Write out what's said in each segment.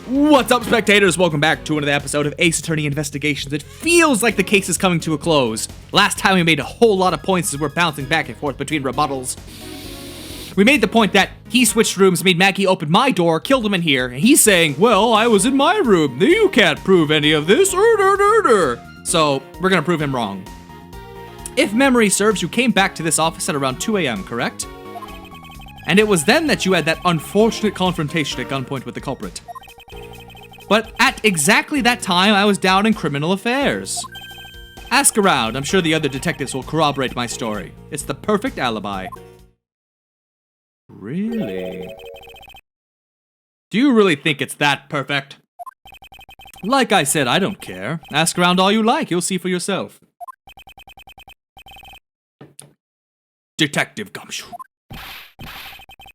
What's up, spectators? Welcome back to another episode of Ace Attorney Investigations. It feels like the case is coming to a close. Last time we made a whole lot of points as we're bouncing back and forth between rebuttals. We made the point that he switched rooms, made Maggie open my door, killed him in here, and he's saying, well, I was in my room. You can't prove any of this. So, we're gonna prove him wrong. If memory serves, you came back to this office at around 2 a.m., correct? And it was then that you had that unfortunate confrontation at gunpoint with the culprit. But at exactly that time, I was down in criminal affairs. Ask around. I'm sure the other detectives will corroborate my story. It's the perfect alibi. Really? Do you really think it's that perfect? Like I said, I don't care. Ask around all you like. You'll see for yourself. Detective Gumshoe.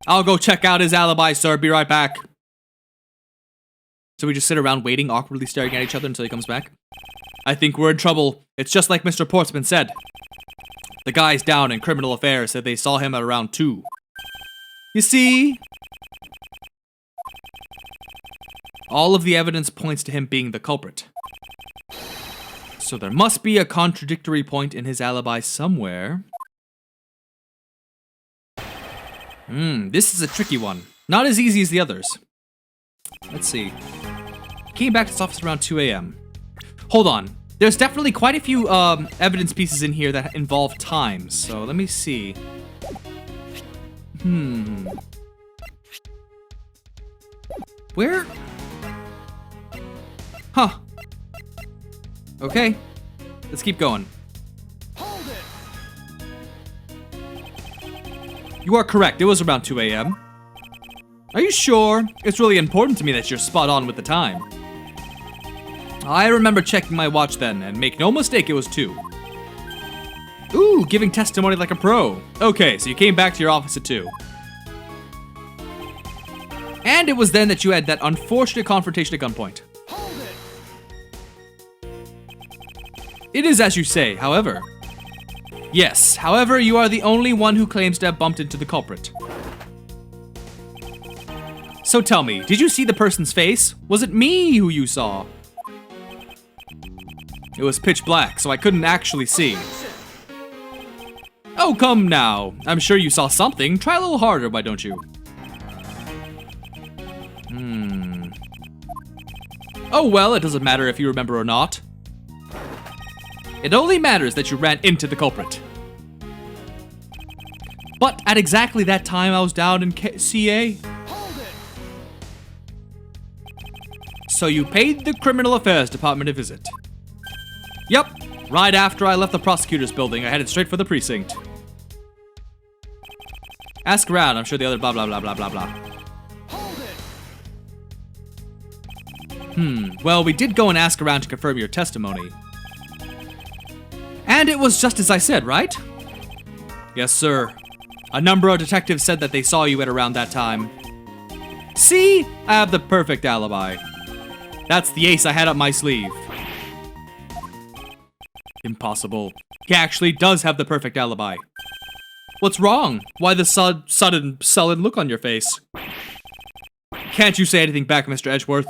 I'll go check out his alibi, sir. Be right back. So we just sit around waiting, awkwardly staring at each other until he comes back? I think we're in trouble. It's just like Mr. Portsman said. The guys down in criminal affairs said they saw him at around 2. You see? All of the evidence points to him being the culprit. So there must be a contradictory point in his alibi somewhere. This is a tricky one. Not as easy as the others. Let's see. Came back to his office around 2 a.m. Hold on. There's definitely quite a few evidence pieces in here that involve times. So let me see. Where? Huh. Okay. Let's keep going. Hold it. You are correct. It was around 2 a.m. Are you sure? It's really important to me that you're spot on with the time. I remember checking my watch then, and make no mistake, it was 2. Ooh, giving testimony like a pro. Okay, so you came back to your office at 2. And it was then that you had that unfortunate confrontation at gunpoint. Hold it. It is as you say, however. Yes, however, you are the only one who claims to have bumped into the culprit. So tell me, did you see the person's face? Was it me who you saw? It was pitch black, so I couldn't actually see. Oh, come now. I'm sure you saw something. Try a little harder, why don't you? Oh well, it doesn't matter if you remember or not. It only matters that you ran into the culprit. But at exactly that time, I was down in CA. So you paid the Criminal Affairs Department a visit. Yep, right after I left the prosecutor's building, I headed straight for the precinct. Ask around, I'm sure the other blah blah blah blah blah blah. Well, we did go and ask around to confirm your testimony. And it was just as I said, right? Yes, sir. A number of detectives said that they saw you at around that time. See? I have the perfect alibi. That's the ace I had up my sleeve. Impossible. He actually does have the perfect alibi. What's wrong? Why the sudden sullen look on your face? Can't you say anything back, Mr. Edgeworth?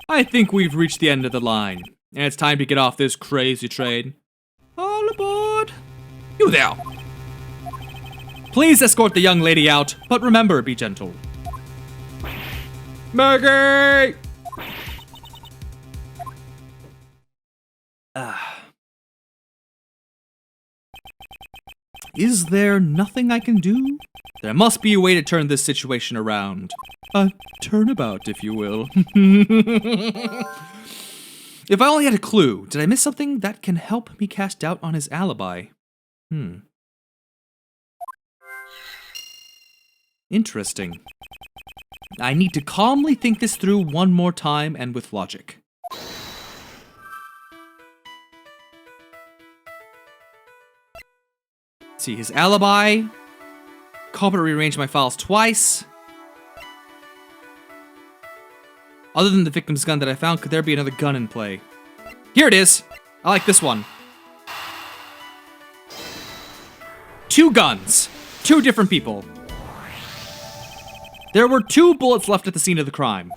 I think we've reached the end of the line, and it's time to get off this crazy train. All aboard! You there! Please escort the young lady out, but remember, be gentle. Maggie! Is there nothing I can do? There must be a way to turn this situation around. A turnabout, if you will. If I only had a clue, did I miss something that can help me cast doubt on his alibi? Interesting. I need to calmly think this through one more time and with logic. See, his alibi. Culprit rearranged my files twice. Other than the victim's gun that I found, could there be another gun in play? Here it is! I like this one. 2 guns. 2 different people. There were 2 bullets left at the scene of the crime.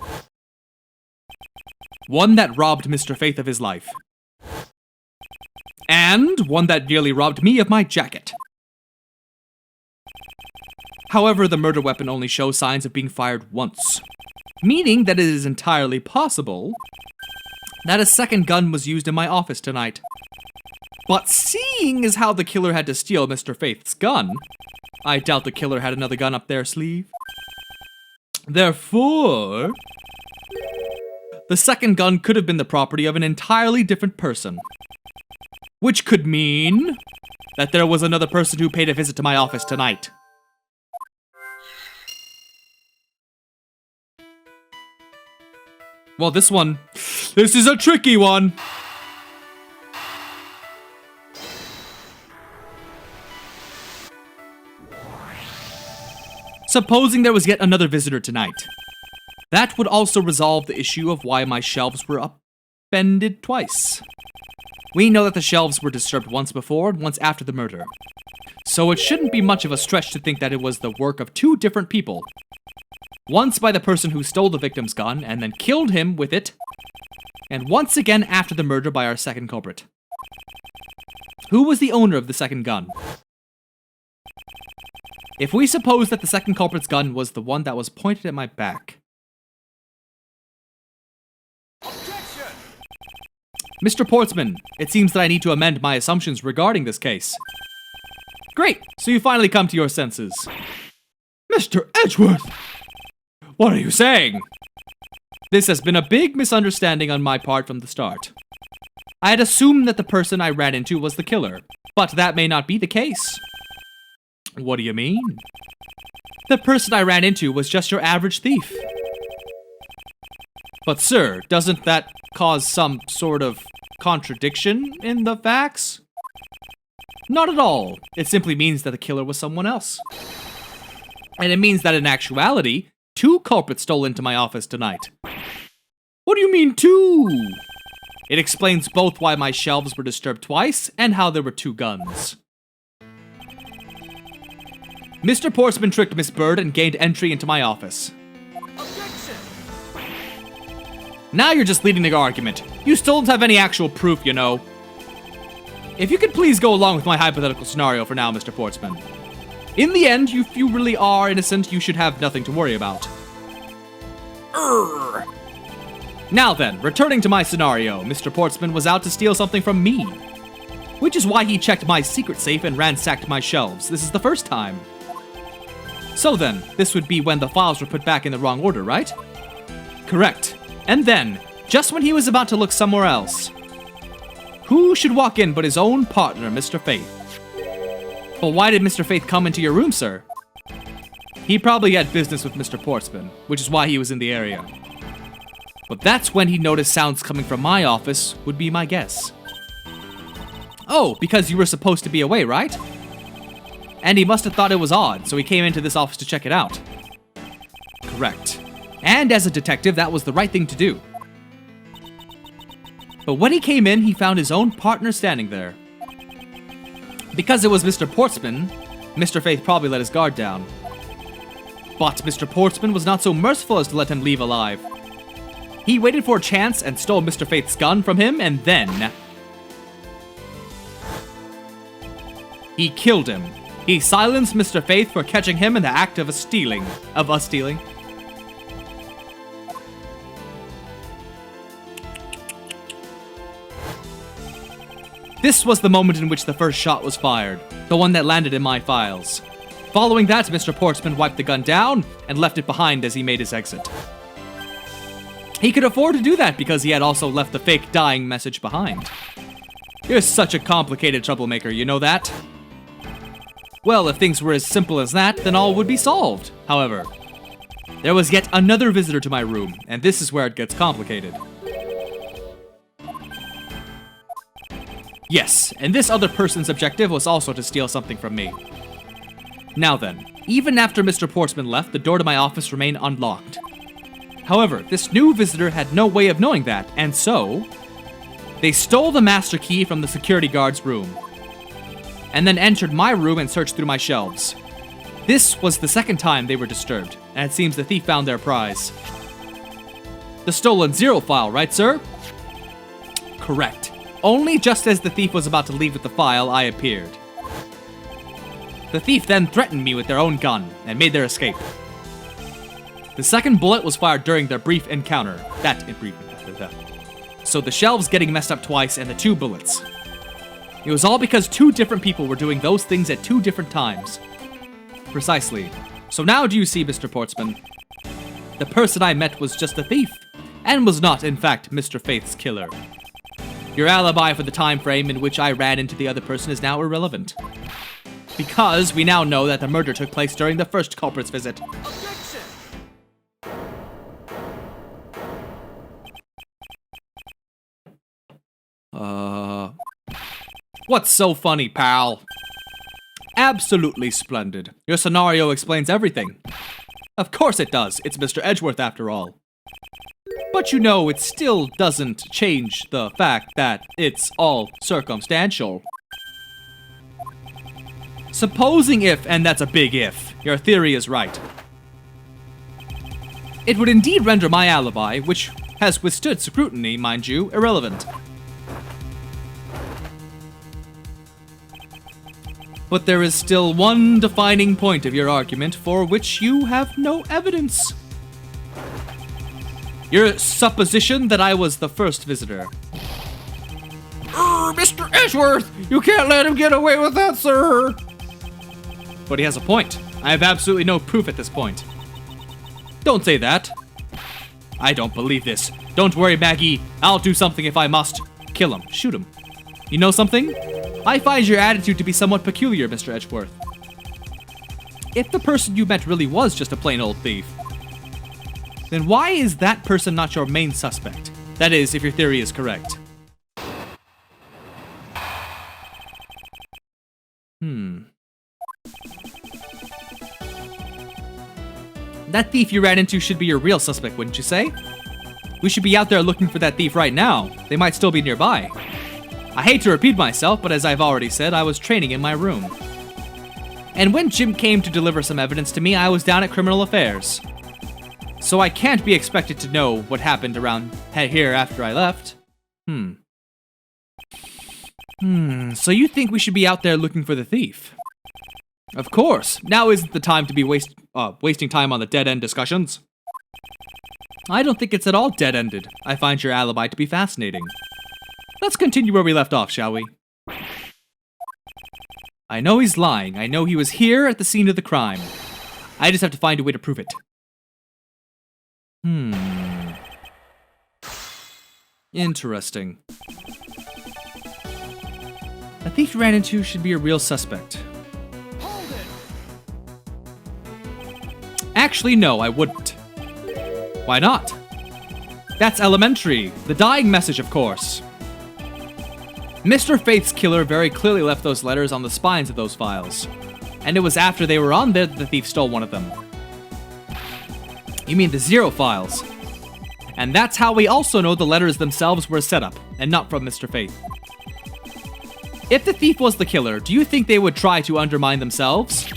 One that robbed Mr. Faith of his life. And one that nearly robbed me of my jacket. However, the murder weapon only shows signs of being fired once, meaning that it is entirely possible that a second gun was used in my office tonight. But seeing as how the killer had to steal Mr. Faith's gun, I doubt the killer had another gun up their sleeve. Therefore, the second gun could have been the property of an entirely different person. Which could mean that there was another person who paid a visit to my office tonight. Well, this is a tricky one. Supposing there was yet another visitor tonight. That would also resolve the issue of why my shelves were upended twice. We know that the shelves were disturbed once before and once after the murder. So it shouldn't be much of a stretch to think that it was the work of 2 different people. Once by the person who stole the victim's gun and then killed him with it, and once again after the murder by our second culprit. Who was the owner of the second gun? If we suppose that the second culprit's gun was the one that was pointed at my back. Objection! Mr. Portsman, it seems that I need to amend my assumptions regarding this case. Great, so you finally come to your senses. Mr. Edgeworth! What are you saying? This has been a big misunderstanding on my part from the start. I had assumed that the person I ran into was the killer, but that may not be the case. What do you mean? The person I ran into was just your average thief. But sir, doesn't that cause some sort of contradiction in the facts? Not at all. It simply means that the killer was someone else. And it means that in actuality, 2 culprits stole into my office tonight. What do you mean 2? It explains both why my shelves were disturbed twice and how there were 2 guns. Mr. Portsman tricked Miss Bird and gained entry into my office. Objection! Now you're just leading the argument. You still don't have any actual proof, you know. If you could please go along with my hypothetical scenario for now, Mr. Portsman. In the end, if you really are innocent, you should have nothing to worry about. Urgh. Now then, returning to my scenario, Mr. Portsman was out to steal something from me. Which is why he checked my secret safe and ransacked my shelves. This is the first time. So then, this would be when the files were put back in the wrong order, right? Correct. And then, just when he was about to look somewhere else, who should walk in but his own partner, Mr. Faith? But why did Mr. Faith come into your room, sir? He probably had business with Mr. Portsman, which is why he was in the area. But that's when he noticed sounds coming from my office, would be my guess. Oh, because you were supposed to be away, right? And he must have thought it was odd, so he came into this office to check it out. Correct. And as a detective, that was the right thing to do. But when he came in, he found his own partner standing there. Because it was Mr. Portsman, Mr. Faith probably let his guard down. But Mr. Portsman was not so merciful as to let him leave alive. He waited for a chance and stole Mr. Faith's gun from him, and then he killed him. He silenced Mr. Faith for catching him in the act of us stealing. This was the moment in which the first shot was fired, the one that landed in my files. Following that, Mr. Portsman wiped the gun down and left it behind as he made his exit. He could afford to do that because he had also left the fake dying message behind. You're such a complicated troublemaker, you know that? Well, if things were as simple as that, then all would be solved. However, there was yet another visitor to my room, and this is where it gets complicated. Yes, and this other person's objective was also to steal something from me. Now then, even after Mr. Portsman left, the door to my office remained unlocked. However, this new visitor had no way of knowing that, and so they stole the master key from the security guard's room, and then entered my room and searched through my shelves. This was the second time they were disturbed, and it seems the thief found their prize. The stolen 0 file, right, sir? Correct. Only just as the thief was about to leave with the file, I appeared. The thief then threatened me with their own gun and made their escape. The second bullet was fired during their brief encounter. So the shelves getting messed up twice and the 2 bullets. It was all because 2 different people were doing those things at 2 different times. Precisely. So now do you see, Mr. Portsman? The person I met was just a thief, and was not, in fact, Mr. Faith's killer. Your alibi for the time frame in which I ran into the other person is now irrelevant. Because we now know that the murder took place during the first culprit's visit. Objection! What's so funny, pal? Absolutely splendid. Your scenario explains everything. Of course it does. It's Mr. Edgeworth after all. But you know, it still doesn't change the fact that it's all circumstantial. Supposing if, and that's a big if, your theory is right. It would indeed render my alibi, which has withstood scrutiny, mind you, irrelevant. But there is still one defining point of your argument for which you have no evidence. Your supposition that I was the first visitor. Mr. Edgeworth! You can't let him get away with that, sir! But he has a point. I have absolutely no proof at this point. Don't say that. I don't believe this. Don't worry, Maggie. I'll do something if I must. Kill him. Shoot him. You know something? I find your attitude to be somewhat peculiar, Mr. Edgeworth. If the person you met really was just a plain old thief, then why is that person not your main suspect? That is, if your theory is correct. That thief you ran into should be your real suspect, wouldn't you say? We should be out there looking for that thief right now. They might still be nearby. I hate to repeat myself, but as I've already said, I was training in my room. And when Jim came to deliver some evidence to me, I was down at Criminal Affairs. So I can't be expected to know what happened around here after I left. So you think we should be out there looking for the thief? Of course. Now isn't the time to be wasting time on the dead-end discussions. I don't think it's at all dead-ended. I find your alibi to be fascinating. Let's continue where we left off, shall we? I know he's lying. I know he was here at the scene of the crime. I just have to find a way to prove it. Interesting. The thief you ran into should be a real suspect. Hold it! Actually, no, I wouldn't. Why not? That's elementary. The dying message, of course. Mr. Faith's killer very clearly left those letters on the spines of those files. And it was after they were on there that the thief stole one of them. You mean the 0 files. And that's how we also know the letters themselves were a setup, and not from Mr. Faith. If the thief was the killer, do you think they would try to undermine themselves?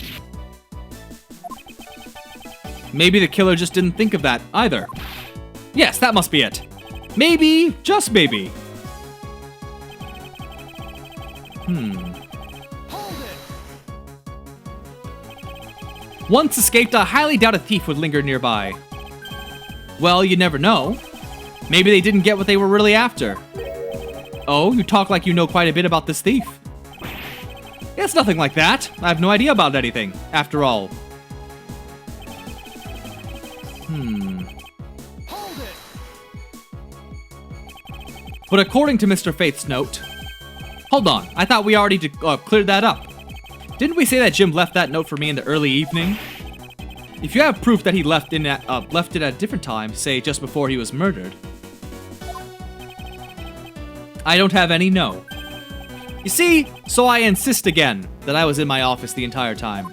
Maybe the killer just didn't think of that either. Yes, that must be it. Maybe, just maybe. Hold it! Once escaped, I highly doubt a thief would linger nearby. Well, you never know. Maybe they didn't get what they were really after. Oh, you talk like you know quite a bit about this thief. It's nothing like that. I have no idea about anything, after all. Hold it! But according to Mr. Faith's note... Hold on, I thought we already cleared that up. Didn't we say that Jim left that note for me in the early evening? If you have proof that he left it at a different time, say just before he was murdered... I don't have any, no. You see, so I insist again that I was in my office the entire time.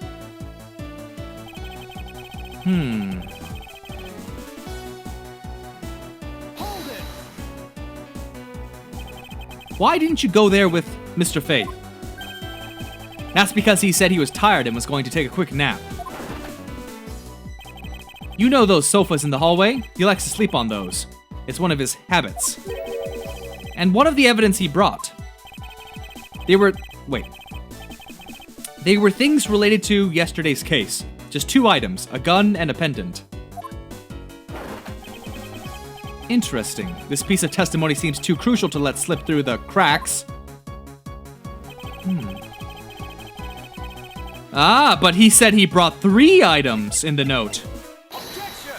Hold it! Why didn't you go there with Mr. Faith? That's because he said he was tired and was going to take a quick nap. You know those sofas in the hallway? He likes to sleep on those. It's one of his habits. And one of the evidence he brought. They were things related to yesterday's case. Just 2 items, a gun and a pendant. Interesting. This piece of testimony seems too crucial to let slip through the cracks. Ah, but he said he brought 3 items in the note. Objection!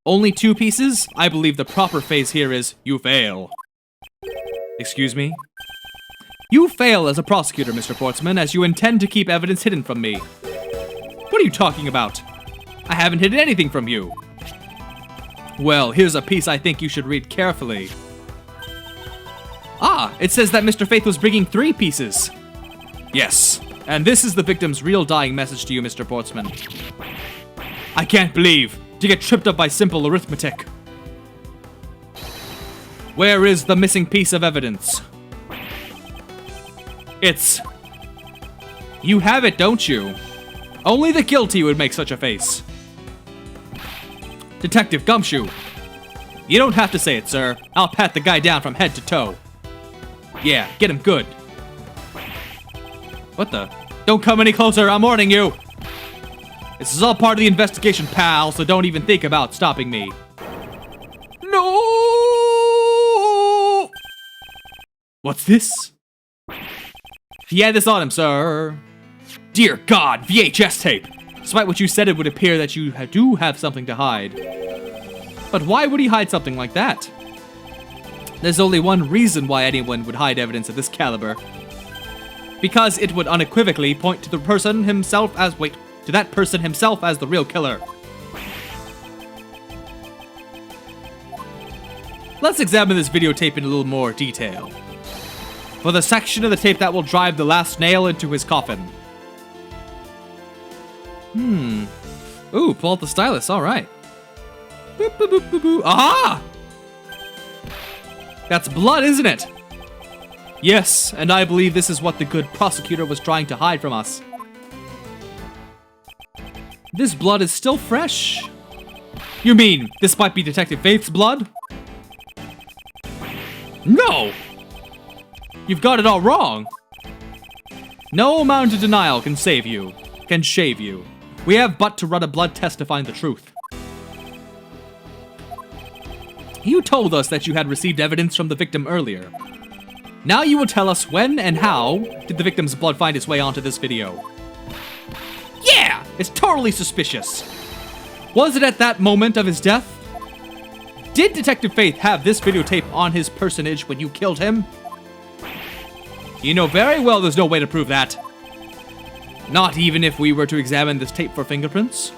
Only 2 pieces? I believe the proper phrase here is, you fail. Excuse me? You fail as a prosecutor, Mr. Portsman, as you intend to keep evidence hidden from me. What are you talking about? I haven't hidden anything from you. Well, here's a piece I think you should read carefully. Ah, it says that Mr. Faith was bringing 3 pieces. Yes, and this is the victim's real dying message to you, Mr. Portsman. I can't believe to get tripped up by simple arithmetic. Where is the missing piece of evidence? It's... You have it, don't you? Only the guilty would make such a face. Detective Gumshoe. You don't have to say it, sir. I'll pat the guy down from head to toe. Yeah, get him good. What the? Don't come any closer, I'm warning you! This is all part of the investigation, pal, so don't even think about stopping me. No! What's this? He had this on him, sir. Dear God, VHS tape! Despite what you said, it would appear that you do have something to hide. But why would he hide something like that? There's only one reason why anyone would hide evidence of this caliber. Because it would unequivocally point to the person himself as- to that person himself as the real killer. Let's examine this videotape in a little more detail. For the section of the tape that will drive the last nail into his coffin. Ooh, pull out the stylus, alright. Boop, boop, boop, boop, boop. Aha! That's blood, isn't it? Yes, and I believe this is what the good prosecutor was trying to hide from us. This blood is still fresh. You mean, this might be Detective Faith's blood? No! You've got it all wrong. No amount of denial can save you, can shave you. We have but to run a blood test to find the truth. You told us that you had received evidence from the victim earlier. Now you will tell us when and how did the victim's blood find its way onto this video. Yeah! It's totally suspicious. Was it at that moment of his death? Did Detective Faith have this videotape on his personage when you killed him? You know very well there's no way to prove that. Not even if we were to examine this tape for fingerprints.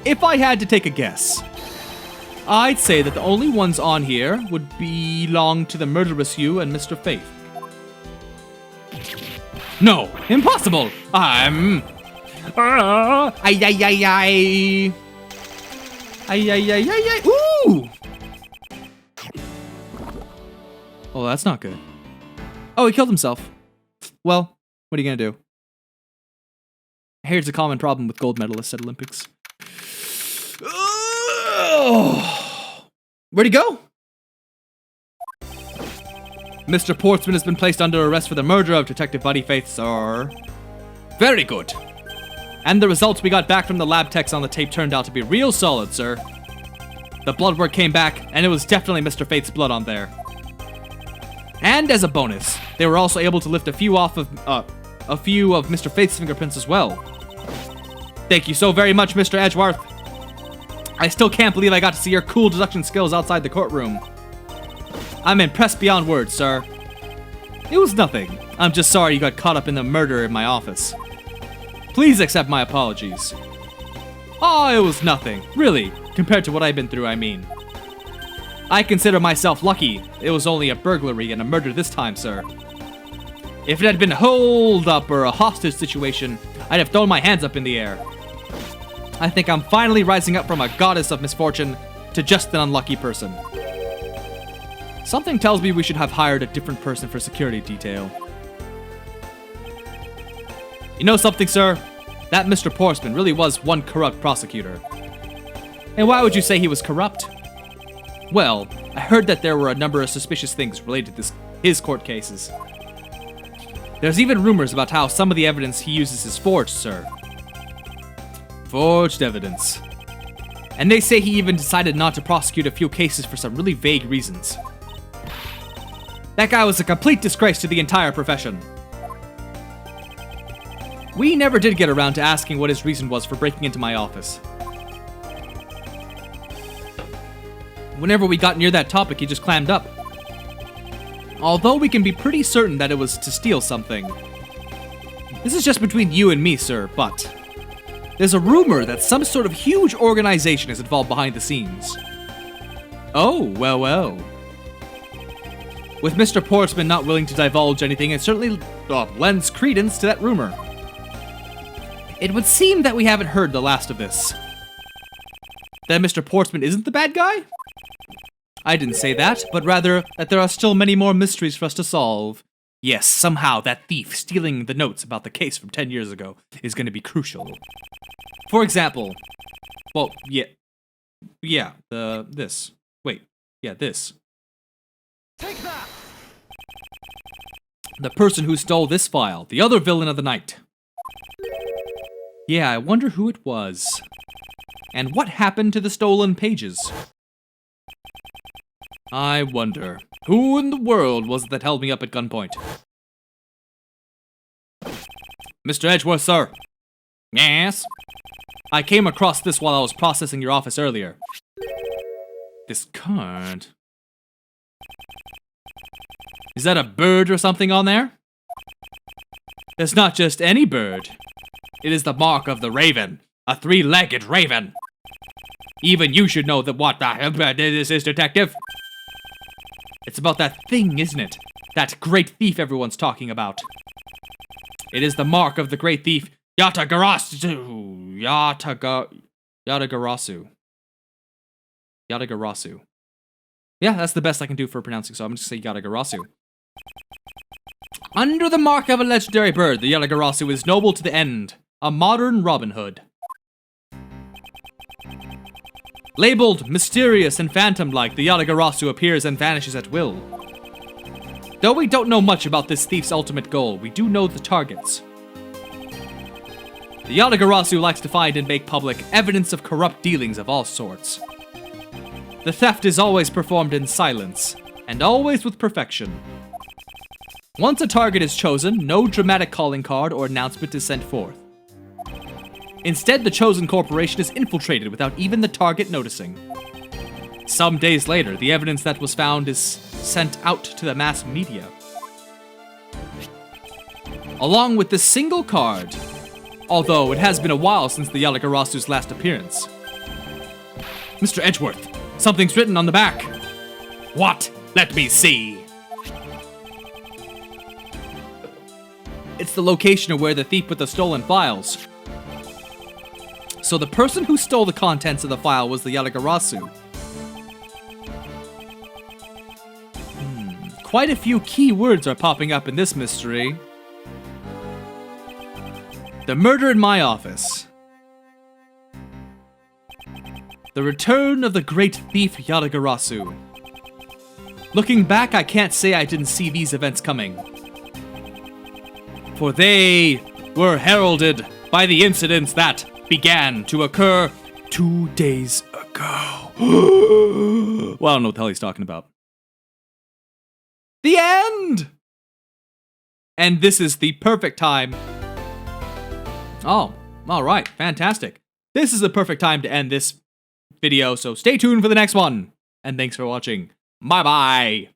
If I had to take a guess, I'd say that the only ones on here would belong to the murderous you and Mr. Faith. No, impossible! Ay, ay, ay, ay. Ay, ay, ay, ay, ay. Ooh! Oh, that's not good. Oh, he killed himself. Well, what are you gonna do? Here's a common problem with gold medalists at Olympics. Where'd he go? Mr. Portsman has been placed under arrest for the murder of Detective Buddy Faith, sir. Very good. And the results we got back from the lab techs on the tape turned out to be real solid, sir. The blood work came back, and it was definitely Mr. Faith's blood on there. And as a bonus, they were also able to lift a few of Mr. Faith's fingerprints as well. Thank you so very much, Mr. Edgeworth. I still can't believe I got to see your cool deduction skills outside the courtroom. I'm impressed beyond words, sir. It was nothing. I'm just sorry you got caught up in the murder in my office. Please accept my apologies. Oh, it was nothing. Really, compared to what I've been through, I mean. I consider myself lucky. It was only a burglary and a murder this time, sir. If it had been a hold-up or a hostage situation, I'd have thrown my hands up in the air. I think I'm finally rising up from a goddess of misfortune to just an unlucky person. Something tells me we should have hired a different person for security detail. You know something, sir? That Mr. Portsman really was one corrupt prosecutor. And why would you say he was corrupt? Well, I heard that there were a number of suspicious things related to his court cases. There's even rumors about how some of the evidence he uses is forged, sir. Forged evidence. And they say he even decided not to prosecute a few cases for some really vague reasons. That guy was a complete disgrace to the entire profession. We never did get around to asking what his reason was for breaking into my office. Whenever we got near that topic, he just clammed up. Although we can be pretty certain that it was to steal something. This is just between you and me, sir, but there's a rumor that some sort of huge organization is involved behind the scenes. Oh, well, well. With Mr. Portsman not willing to divulge anything, it certainly lends credence to that rumor. It would seem that we haven't heard the last of this. That Mr. Portsman isn't the bad guy? I didn't say that, but rather that there are still many more mysteries for us to solve. Yes, somehow that thief stealing the notes about the case from 10 years ago is going to be crucial. For example, well, this. Take that! The person who stole this file, the other villain of the night. Yeah, I wonder who it was. And what happened to the stolen pages? I wonder, who in the world was it that held me up at gunpoint? Mr. Edgeworth, sir. Yes? I came across this while I was processing your office earlier. This card. Is that a bird or something on there? It's not just any bird. It is the mark of the raven. A three-legged raven. Even you should know that what the hell this is, detective. It's about that thing, isn't it? That great thief everyone's talking about. It is the mark of the great thief, Yatagarasu. Yatagarasu. Yeah, that's the best I can do for pronouncing, so I'm just gonna say Yatagarasu. Under the mark of a legendary bird, the Yatagarasu is noble to the end. A modern Robin Hood. Labeled mysterious and phantom-like, the Yatagarasu appears and vanishes at will. Though we don't know much about this thief's ultimate goal, we do know the targets. The Yatagarasu likes to find and make public evidence of corrupt dealings of all sorts. The theft is always performed in silence, and always with perfection. Once a target is chosen, no dramatic calling card or announcement is sent forth. Instead, the chosen corporation is infiltrated without even the target noticing. Some days later, the evidence that was found is sent out to the mass media. Along with this single card, although it has been a while since the Yatagarasu's last appearance. Mr. Edgeworth, something's written on the back. What? Let me see. It's the location of where the thief put the stolen files. So the person who stole the contents of the file was the Yatagarasu. Quite a few key words are popping up in this mystery. The murder in my office. The return of the great thief Yatagarasu. Looking back, I can't say I didn't see these events coming. For they were heralded by the incidents that began to occur 2 days ago. Well, I don't know what the hell he's talking about. The end! And this is the perfect time. Oh, alright, fantastic. This is the perfect time to end this video, so stay tuned for the next one. And thanks for watching. Bye-bye.